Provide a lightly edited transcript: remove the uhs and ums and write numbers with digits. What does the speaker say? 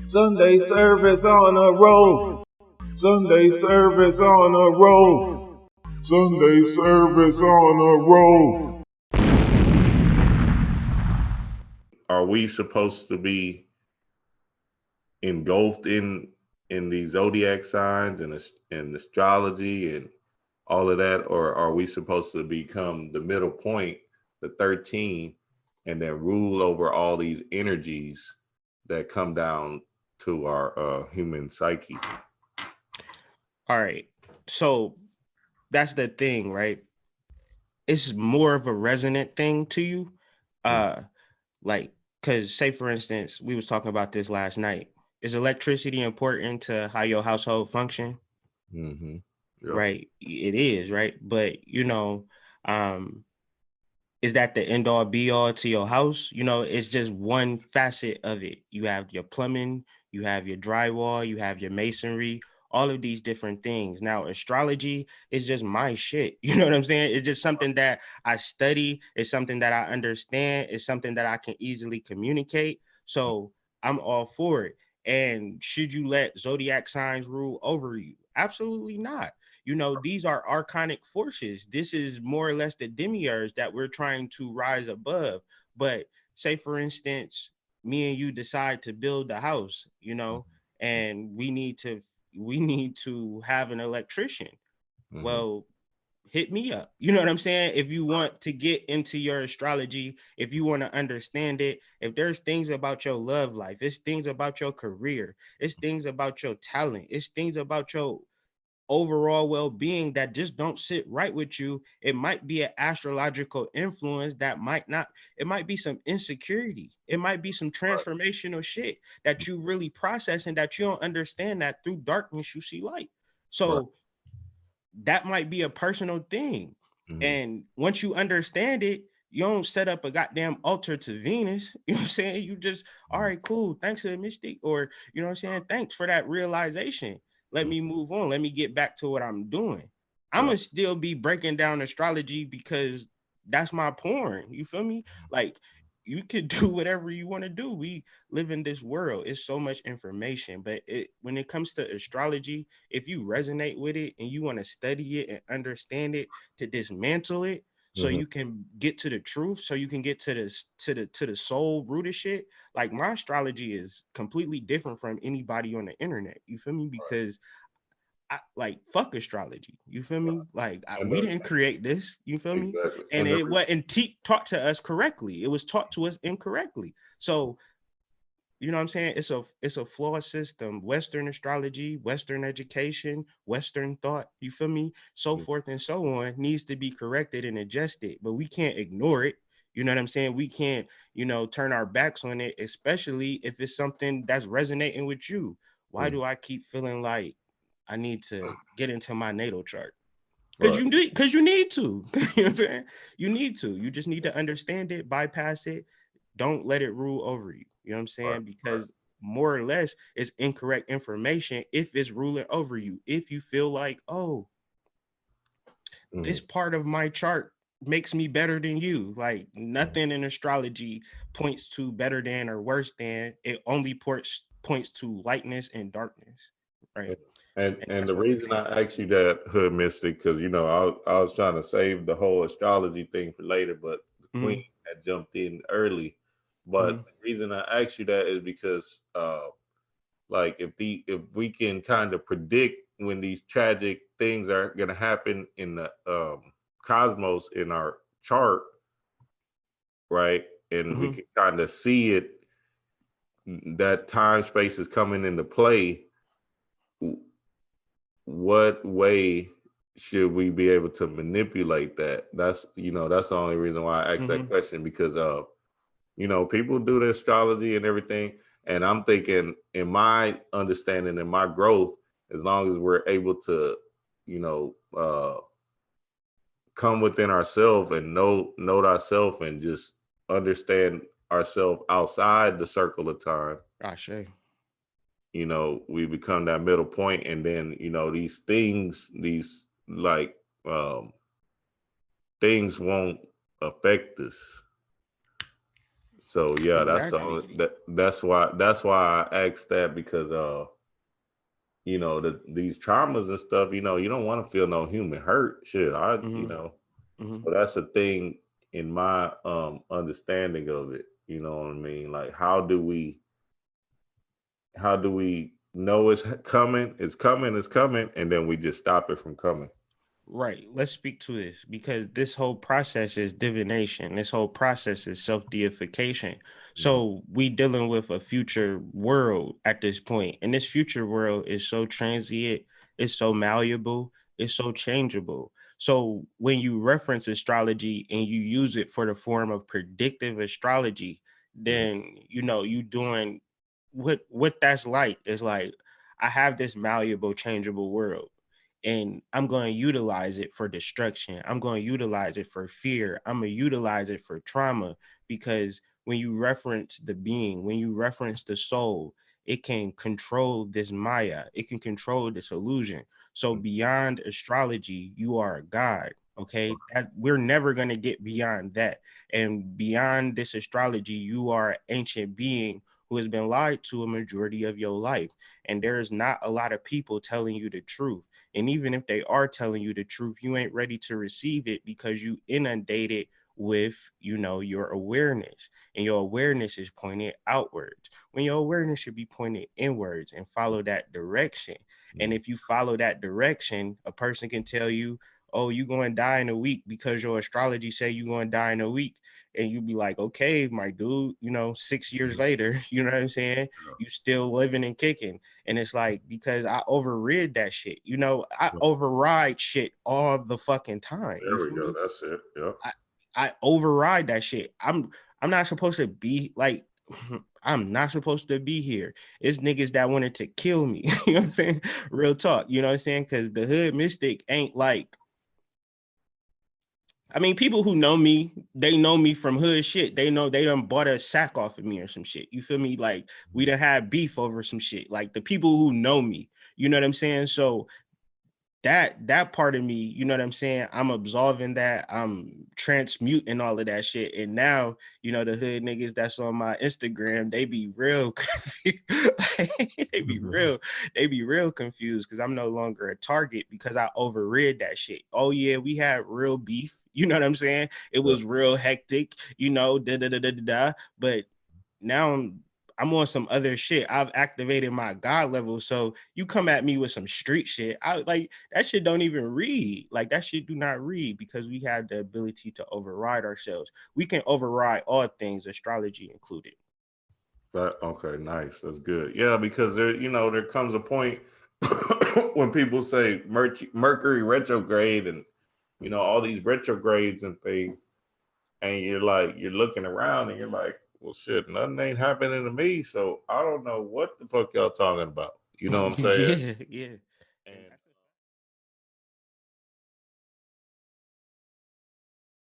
Sunday service on a roll. Sunday service on a roll. Sunday service on a roll. Are we supposed to be engulfed in the zodiac signs and astrology and all of that, or are we supposed to become the middle point, the 13, and then rule over all these energies that come down to our human psyche? All right. So that's the thing, right? It's more of a resonant thing to you. Like, because say for instance, we was talking about this last night. Is electricity important to how your household function? Mm-hmm. Yep. Right. It is, right? But is that the end all be all to your house? It's just one facet of it. You have your plumbing, you have your drywall, you have your masonry, all of these different things. Now, astrology is just my shit. You know what I'm saying? It's just something that I study. It's something that I understand. It's something that I can easily communicate. So I'm all for it. And should you let zodiac signs rule over you? Absolutely not. These are archonic forces. This is more or less the demiurge that we're trying to rise above. But say, for instance, me and you decide to build a house, and we need to have an electrician. Mm-hmm. Well, hit me up. You know what I'm saying? If you want to get into your astrology, if you want to understand it, if there's things about your love life, it's things about your career, it's things about your talent, it's things about your overall well-being that just don't sit right with you. It might be an astrological influence that it might be some insecurity. It might be some transformational shit that you really process and that you don't understand, that through darkness you see light. So that might be a personal thing. Mm-hmm. And once you understand it, you don't set up a goddamn altar to Venus. You know what I'm saying? You just, all right, cool. Thanks to the mystic. Or, you know what I'm saying? Thanks for that realization. Let me move on. Let me get back to what I'm doing. I'm going to still be breaking down astrology because that's my porn. You feel me? Like, you could do whatever you want to do. We live in this world. It's so much information. But when it comes to astrology, if you resonate with it and you want to study it and understand it, to dismantle it, so you can get to the truth, so you can get to the soul root of shit. Like, my astrology is completely different from anybody on the internet. You feel me? Because fuck astrology. You feel me? Like, we didn't create this. You feel me? Exactly. And it wasn't taught to us correctly. It was taught to us incorrectly. So, you know what I'm saying? It's a flawed system. Western astrology, Western education, Western thought, you feel me? So forth and so on needs to be corrected and adjusted, but we can't ignore it. You know what I'm saying? We can't, turn our backs on it, especially if it's something that's resonating with you. Why do I keep feeling like I need to get into my natal chart? Because you need to. You know what I'm saying? You need to. You just need to understand it, bypass it. Don't let it rule over you. You know what I'm saying? Because more or less it's incorrect information if it's ruling over you. If you feel like, this part of my chart makes me better than you. Like, nothing in astrology points to better than or worse than. It only points to lightness and darkness. Right. And the reason I asked you that, Hood Mystic, because I was trying to save the whole astrology thing for later, but the Queen had jumped in early. But the reason I asked you that is because, like, if we can kind of predict when these tragic things are going to happen in the cosmos in our chart, right, and we can kind of see it, that time space is coming into play. What way should we be able to manipulate that? That's the only reason why I asked that question, because people do the astrology and everything, and I'm thinking, in my understanding and my growth, as long as we're able to come within ourselves and know ourselves and just understand ourselves outside the circle of time, we become that middle point, and then these things things won't affect us. So yeah, Exactly. that's why I asked that, because these traumas and stuff, you don't want to feel no human hurt. Shit, Mm-hmm. Mm-hmm. so that's a thing in my understanding of it. You know what I mean? Like, how do we know it's coming? It's coming, and then we just stop it from coming. Right. Let's speak to this because this whole process is divination. This whole process is self-deification. Mhm. So we dealing with a future world at this point. And this future world is so transient, it's so malleable, it's so changeable. So when you reference astrology and you use it for the form of predictive astrology, Mhm. then you doing what that's like is like I have this malleable, changeable world and I'm going to utilize it for destruction. I'm going to utilize it for fear. I'm going to utilize it for trauma because when you reference the being, when you reference the soul, it can control this Maya. It can control this illusion. So beyond astrology, you are a god. Okay, we're never going to get beyond that. And beyond this astrology, you are an ancient being who has been lied to a majority of your life. And there is not a lot of people telling you the truth. And even if they are telling you the truth, you ain't ready to receive it because you inundated with, your awareness. And your awareness is pointed outwards when your awareness should be pointed inwards and follow that direction. And if you follow that direction, a person can tell you, oh, you're going to die in a week because your astrology say you're going to die in a week. And you'd be like, okay, my dude, 6 years later, you know what I'm saying? You still living and kicking. And it's like, because I overrid that shit. I override shit all the fucking time. You There we feel go. me? That's it. Yep. I override that shit. I'm not supposed to be like I'm not supposed to be here. It's niggas that wanted to kill me. You know what I'm saying? Real talk. You know what I'm saying? Because the hood mystic ain't like, I mean, people who know me, they know me from hood shit. They know they done bought a sack off of me or some shit. You feel me? Like we done had beef over some shit. Like the people who know me, you know what I'm saying? So that part of me, you know what I'm saying? I'm absolving that. I'm transmuting all of that shit. And now, the hood niggas that's on my Instagram, they be real confused. They be real confused because I'm no longer a target because I overrid that shit. Oh yeah, we had real beef. You know what I'm saying? It was real hectic, da da da da da. But now I'm on some other shit. I've activated my God level. So you come at me with some street shit. I like that shit don't even read. Like that shit do not read because we have the ability to override ourselves. We can override all things, astrology included. Okay, nice. That's good. Yeah, because there comes a point when people say Mercury retrograde and all these retrogrades and things, and you're looking around and you're like, well, shit, nothing ain't happening to me, so I don't know what the fuck y'all talking about. You know what I'm saying? Yeah.